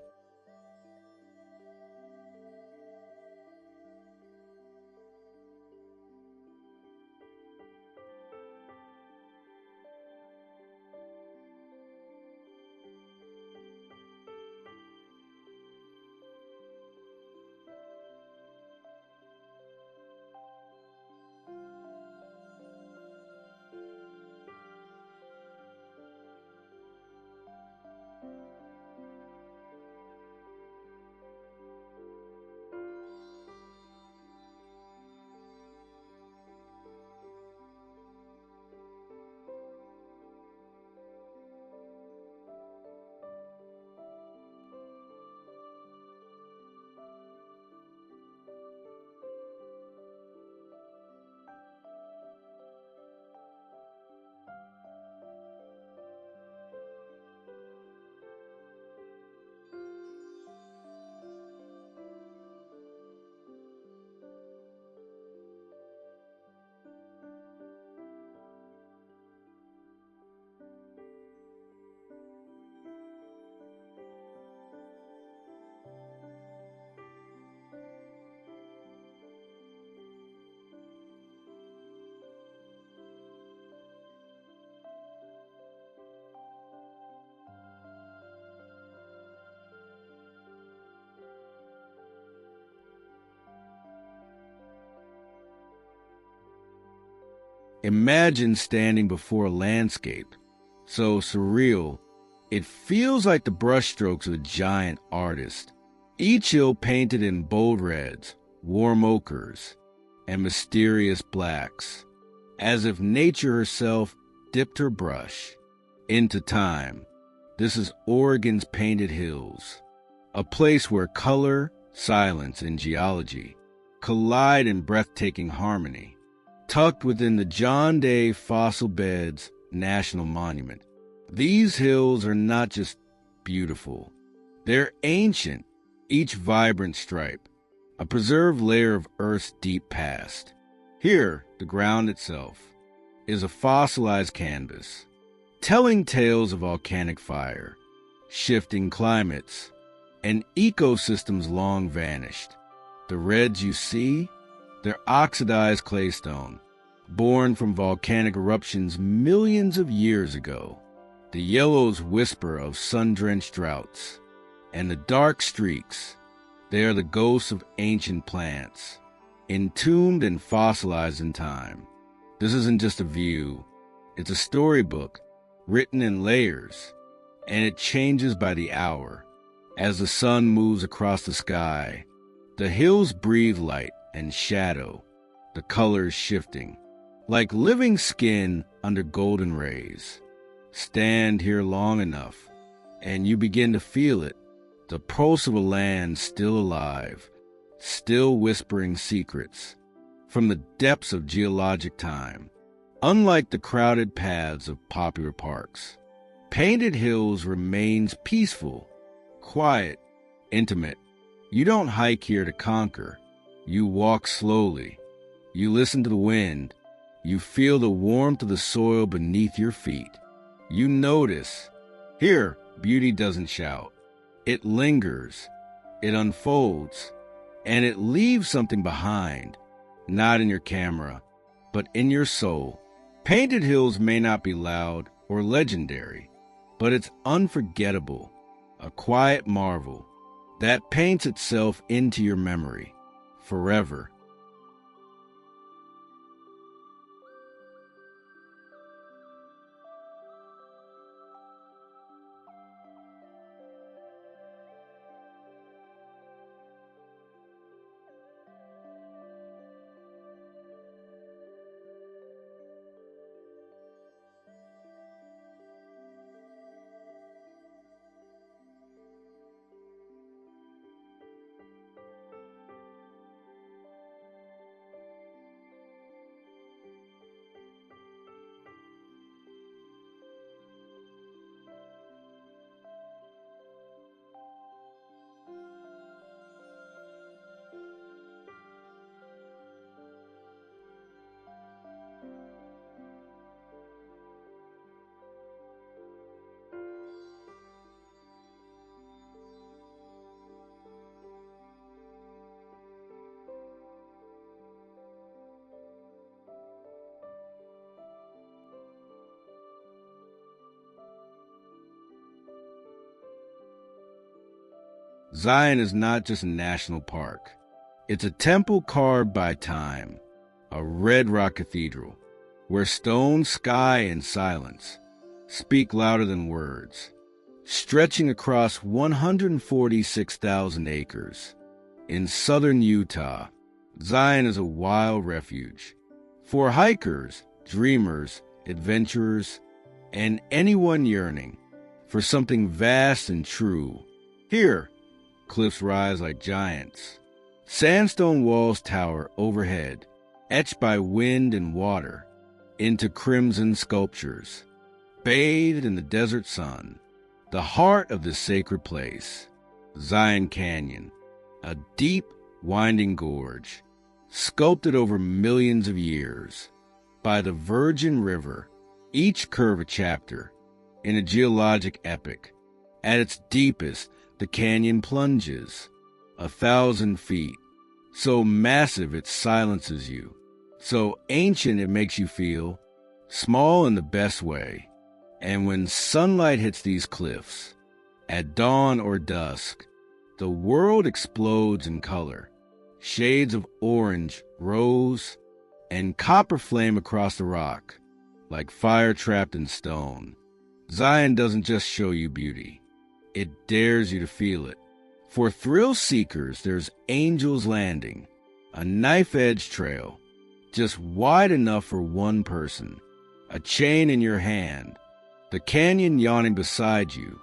Imagine standing before a landscape so surreal, it feels like the brushstrokes of a giant artist. Each hill painted in bold reds, warm ochres, and mysterious blacks, as if nature herself dipped her brush into time. This is Oregon's Painted Hills, a place where color, silence, and geology collide in breathtaking harmony. Tucked within the John Day Fossil Beds National Monument, these hills are not just beautiful, they're ancient, each vibrant stripe, a preserved layer of Earth's deep past. Here, the ground itself is a fossilized canvas, telling tales of volcanic fire, shifting climates, and ecosystems long vanished. The reds you see, they're oxidized claystone, born from volcanic eruptions millions of years ago. The yellows whisper of sun-drenched droughts, and the dark streaks, they are the ghosts of ancient plants, entombed and fossilized in time. This isn't just a view, it's a storybook, written in layers, and it changes by the hour. As the sun moves across the sky, the hills breathe light and shadow, the colors shifting, like living skin under golden rays. Stand here long enough, and you begin to feel it, the pulse of a land still alive, still whispering secrets from the depths of geologic time. Unlike the crowded paths of popular parks, Painted Hills remains peaceful, quiet, intimate. You don't hike here to conquer. You walk slowly, You listen to the wind. You feel the warmth of the soil beneath your feet. You notice. Here, beauty doesn't shout. It lingers. It unfolds. And it leaves something behind, not in your camera, but in your soul. Painted Hills may not be loud or legendary, but it's unforgettable, a quiet marvel that paints itself into your memory forever. Zion is not just a national park. It's a temple carved by time, a red rock cathedral, where stone, sky, and silence speak louder than words, stretching across 146,000 acres. In southern Utah, Zion is a wild refuge for hikers, dreamers, adventurers, and anyone yearning for something vast and true. Here, cliffs rise like giants. Sandstone walls tower overhead, etched by wind and water into crimson sculptures. Bathed in the desert sun, the heart of this sacred place, Zion Canyon, a deep, winding gorge, sculpted over millions of years by the Virgin River, each curve a chapter in a geologic epic. At its deepest, the canyon plunges 1,000 feet, so massive it silences you, so ancient it makes you feel small in the best way. And when sunlight hits these cliffs, at dawn or dusk, the world explodes in color. Shades of orange, rose, and copper flame across the rock, like fire trapped in stone. Zion doesn't just show you beauty. It dares you to feel it. For thrill seekers, there's Angel's Landing, a knife-edge trail, just wide enough for one person, a chain in your hand, the canyon yawning beside you,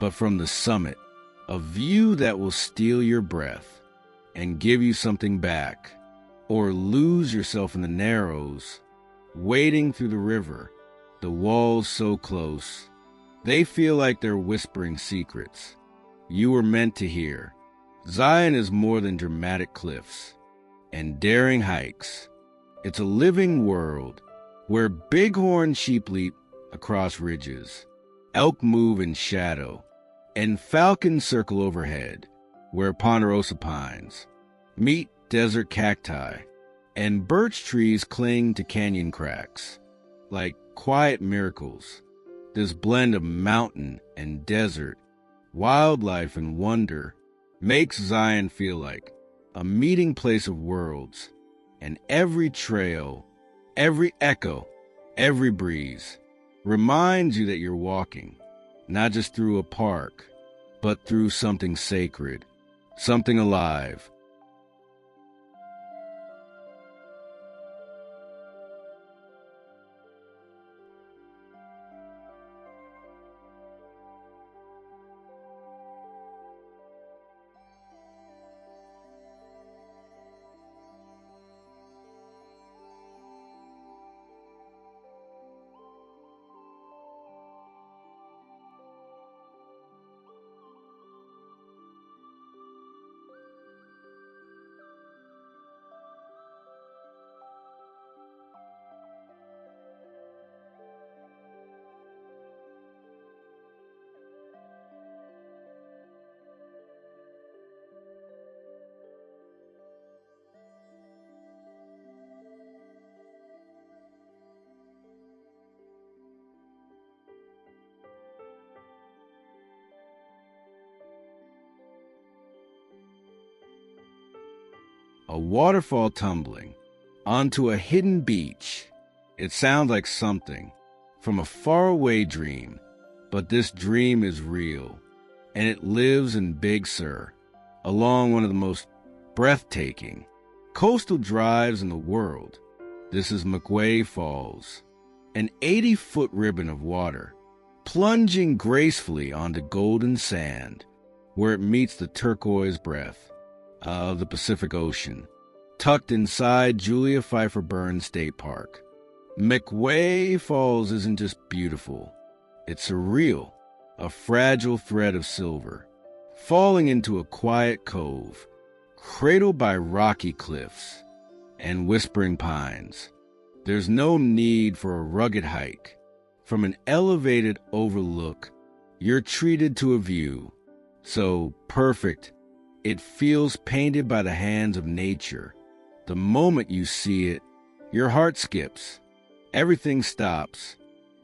but from the summit, a view that will steal your breath and give you something back, or lose yourself in the narrows, wading through the river, the walls so close, they feel like they're whispering secrets you were meant to hear. Zion is more than dramatic cliffs and daring hikes. It's a living world where bighorn sheep leap across ridges, elk move in shadow, and falcons circle overhead, where ponderosa pines meet desert cacti, and birch trees cling to canyon cracks like quiet miracles. This blend of mountain and desert, wildlife and wonder, makes Zion feel like a meeting place of worlds, and every trail, every echo, every breeze reminds you that you're walking, not just through a park, but through something sacred, something alive. a waterfall tumbling onto a hidden beach. It sounds like something from a faraway dream, but this dream is real, and it lives in Big Sur, along one of the most breathtaking coastal drives in the world. This is McWay Falls, an 80-foot ribbon of water, plunging gracefully onto golden sand, where it meets the turquoise breath of the Pacific Ocean, tucked inside Julia Pfeiffer Burns State Park. McWay Falls isn't just beautiful, it's surreal, a fragile thread of silver, falling into a quiet cove, cradled by rocky cliffs and whispering pines. There's no need for a rugged hike. From an elevated overlook, you're treated to a view so perfect it feels painted by the hands of nature. The moment you see it, your heart skips. Everything stops,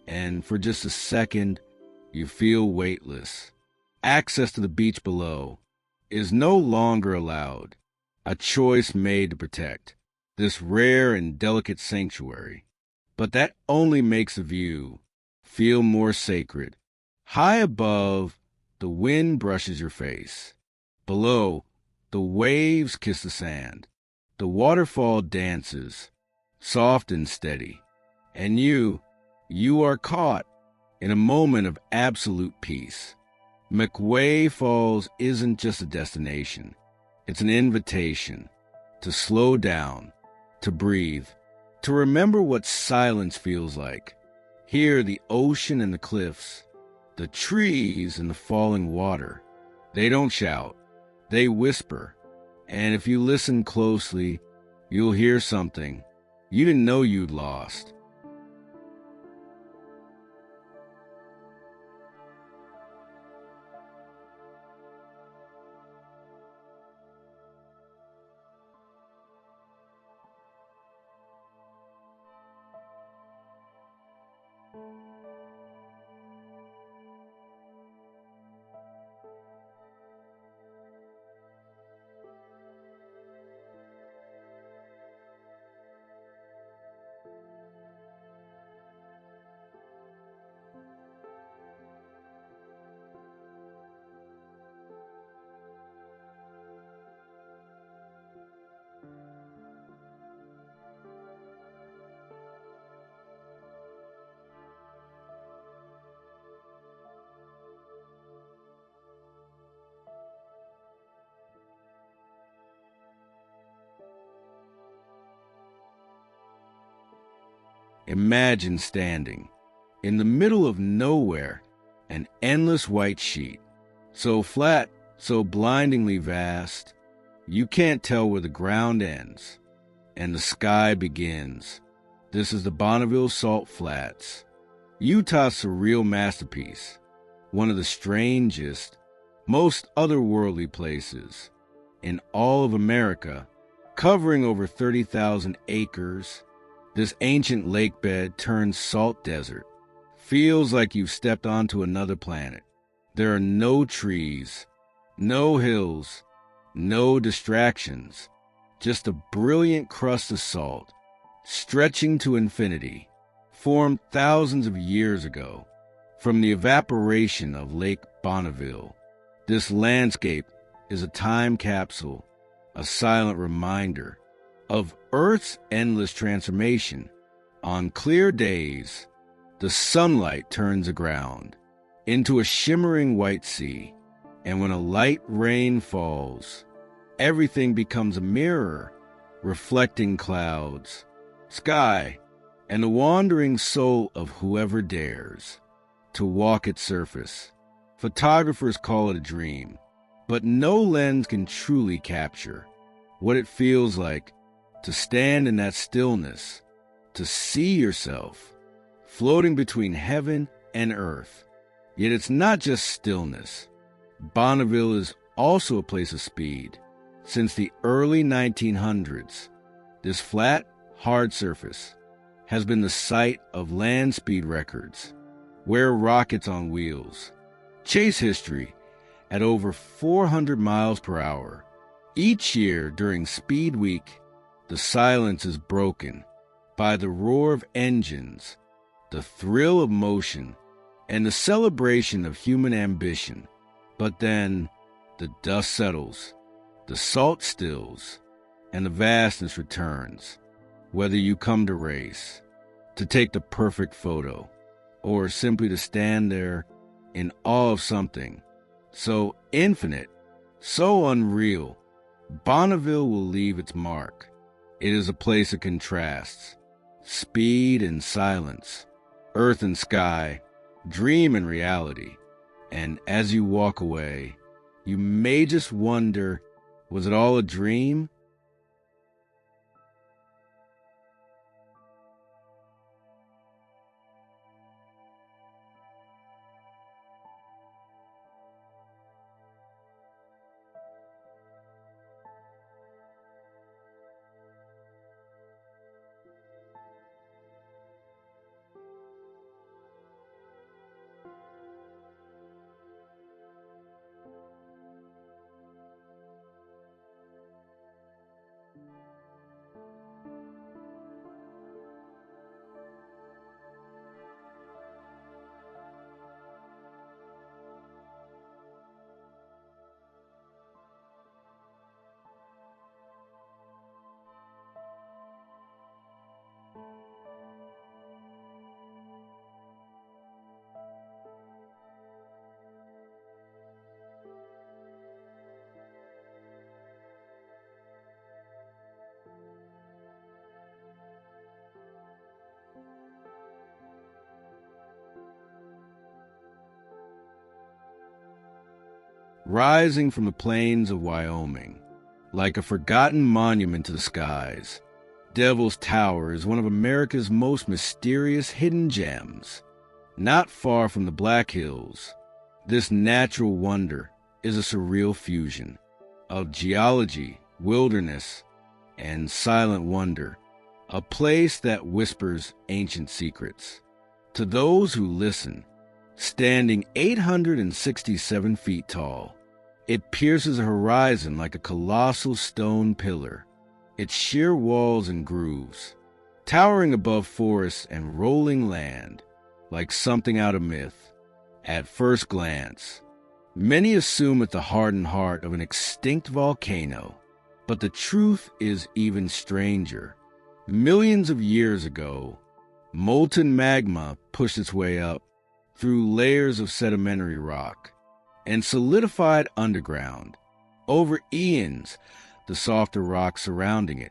and for just a second, you feel weightless. Access to the beach below is no longer allowed, a choice made to protect this rare and delicate sanctuary. But that only makes the view feel more sacred. High above, the wind brushes your face. Below, the waves kiss the sand. The waterfall dances, soft and steady. And you are caught in a moment of absolute peace. McWay Falls isn't just a destination. It's an invitation to slow down, to breathe, to remember what silence feels like. Hear the ocean and the cliffs, the trees and the falling water. They don't shout, they whisper. And if you listen closely, you'll hear something you didn't know you'd lost. Imagine standing in the middle of nowhere, an endless white sheet, so flat, so blindingly vast, you can't tell where the ground ends and the sky begins. This is the Bonneville Salt Flats, Utah's surreal masterpiece, one of the strangest, most otherworldly places in all of America, covering over 30,000 acres. This ancient lake bed turned salt desert. Feels like you've stepped onto another planet. There are no trees, no hills, no distractions, just a brilliant crust of salt, stretching to infinity, formed thousands of years ago from the evaporation of Lake Bonneville. This landscape is a time capsule, a silent reminder of Earth's endless transformation. On clear days, the sunlight turns the ground into a shimmering white sea, and when a light rain falls, everything becomes a mirror, reflecting clouds, sky, and the wandering soul of whoever dares to walk its surface. Photographers call it a dream, but no lens can truly capture what it feels like to stand in that stillness, to see yourself floating between heaven and earth. Yet it's not just stillness. Bonneville is also a place of speed. Since the early 1900s, this flat, hard surface has been the site of land speed records, where rockets on wheels chase history at over 400 miles per hour. Each year during Speed Week, the silence is broken by the roar of engines, the thrill of motion, and the celebration of human ambition. But then the dust settles, the salt stills, and the vastness returns. Whether you come to race, to take the perfect photo, or simply to stand there in awe of something so infinite, so unreal, Bonneville will leave its mark. It is a place of contrasts, speed and silence, earth and sky, dream and reality. And as you walk away, you may just wonder, was it all a dream? Rising from the plains of Wyoming, like a forgotten monument to the skies, Devil's Tower is one of America's most mysterious hidden gems. Not far from the Black Hills, this natural wonder is a surreal fusion of geology, wilderness, and silent wonder, a place that whispers ancient secrets. To those who listen, standing 867 feet tall, it pierces a horizon like a colossal stone pillar, its sheer walls and grooves, towering above forests and rolling land, like something out of myth. At first glance, many assume it the hardened heart of an extinct volcano, but the truth is even stranger. Millions of years ago, molten magma pushed its way up through layers of sedimentary rock and solidified underground. Over eons, the softer rocks surrounding it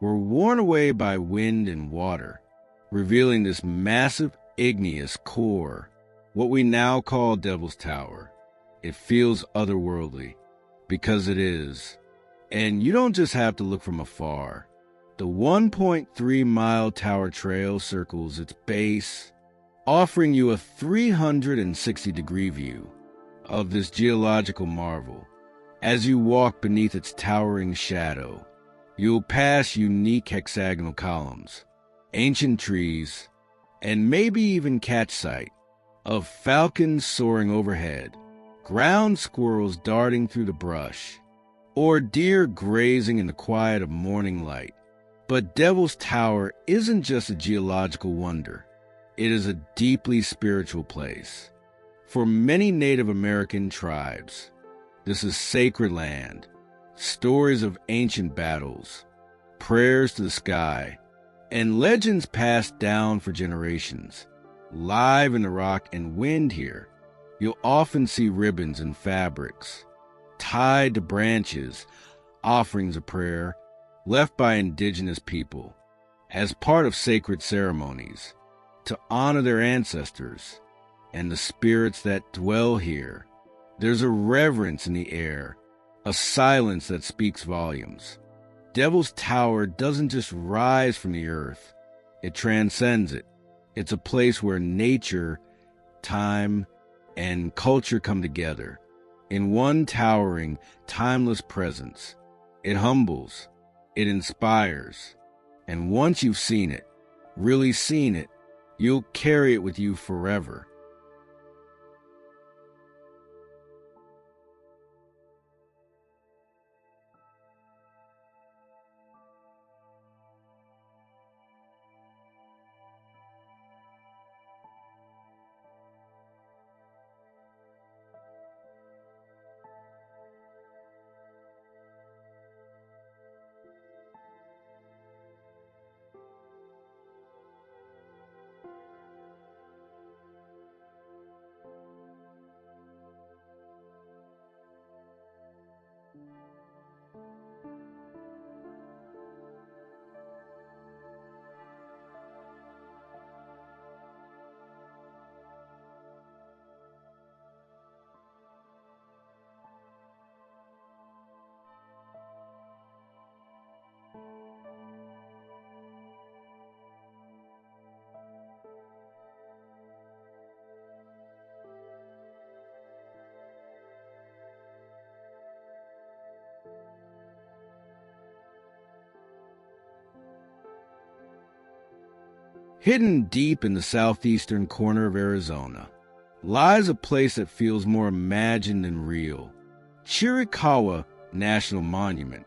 were worn away by wind and water, revealing this massive igneous core, what we now call Devil's Tower. It feels otherworldly, because it is. And you don't just have to look from afar. The 1.3-mile tower trail circles its base, offering you a 360-degree view of this geological marvel. As you walk beneath its towering shadow, you'll pass unique hexagonal columns, ancient trees, and maybe even catch sight of falcons soaring overhead, ground squirrels darting through the brush, or deer grazing in the quiet of morning light. But Devil's Tower isn't just a geological wonder. It is a deeply spiritual place. For many Native American tribes, this is sacred land, stories of ancient battles, prayers to the sky, and legends passed down for generations. Live in the rock and wind here, you'll often see ribbons and fabrics, tied to branches, offerings of prayer, left by indigenous people as part of sacred ceremonies to honor their ancestors and the spirits that dwell here. There's a reverence in the air, a silence that speaks volumes. Devil's Tower doesn't just rise from the earth, it transcends it. It's a place where nature, time, and culture come together in one towering, timeless presence. It humbles, it inspires, and once you've seen it, really seen it, you'll carry it with you forever. Hidden deep in the southeastern corner of Arizona lies a place that feels more imagined than real. Chiricahua National Monument,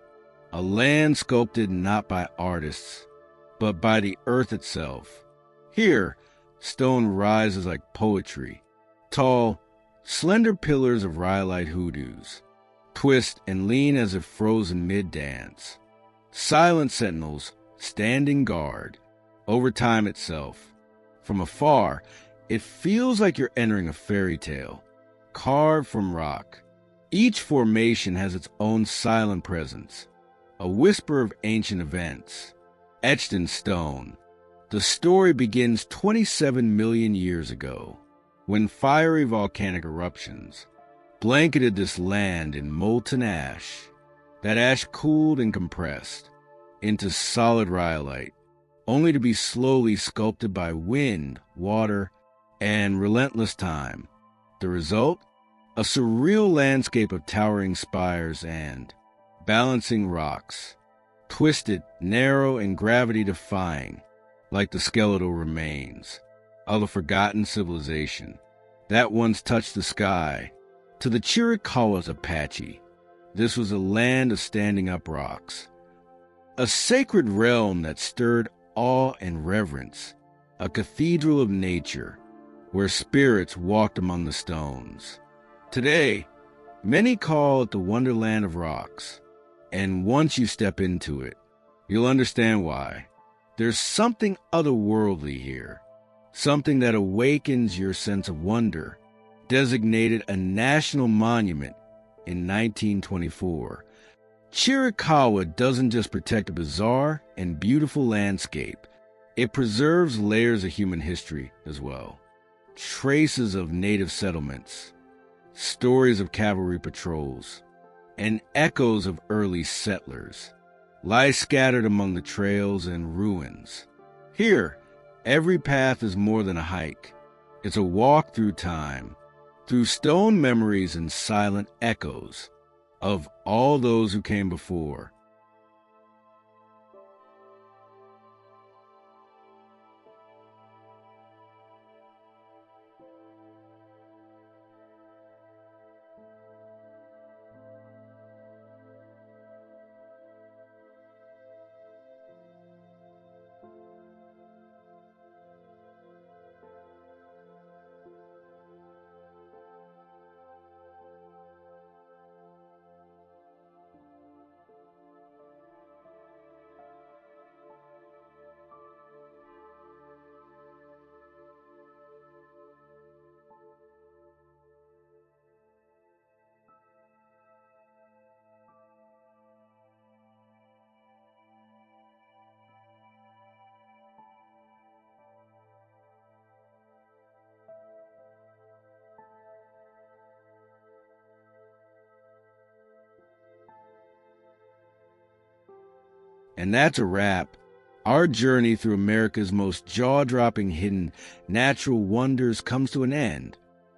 a land sculpted not by artists, but by the earth itself. Here, stone rises like poetry. Tall, slender pillars of rhyolite hoodoos twist and lean as if frozen mid-dance. Silent sentinels standing guard over time itself. From afar, it feels like you're entering a fairy tale, carved from rock. Each formation has its own silent presence, a whisper of ancient events, etched in stone. The story begins 27 million years ago, when fiery volcanic eruptions blanketed this land in molten ash. That ash cooled and compressed into solid rhyolite, only to be slowly sculpted by wind, water, and relentless time. The result? A surreal landscape of towering spires and balancing rocks, twisted, narrow, and gravity-defying, like the skeletal remains of a forgotten civilization that once touched the sky. To the Chiricahua's Apache, this was a land of standing-up rocks, a sacred realm that stirred awe and reverence, a cathedral of nature where spirits walked among the stones. Today, many call it the Wonderland of Rocks, and once you step into it, you'll understand why. There's something otherworldly here, something that awakens your sense of wonder. Designated a national monument in 1924, Chiricahua doesn't just protect a bizarre and beautiful landscape, it preserves layers of human history as well. Traces of native settlements, stories of cavalry patrols, and echoes of early settlers lie scattered among the trails and ruins. Here, every path is more than a hike. It's a walk through time, through stone memories and silent echoes of all those who came before. And that's a wrap. Our journey through America's most jaw-dropping hidden natural wonders comes to an end.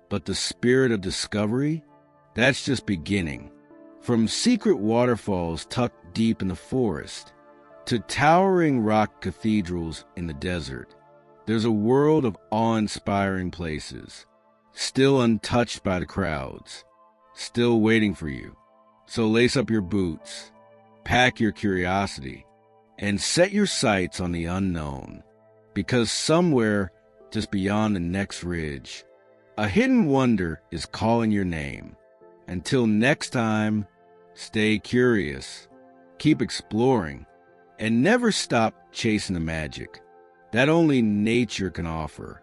But the spirit of discovery? That's just beginning. From secret waterfalls tucked deep in the forest to towering rock cathedrals in the desert, there's a world of awe-inspiring places, still untouched by the crowds, still waiting for you. So lace up your boots, pack your curiosity, and set your sights on the unknown, because somewhere just beyond the next ridge, a hidden wonder is calling your name. Until next time, stay curious, keep exploring, and never stop chasing the magic that only nature can offer.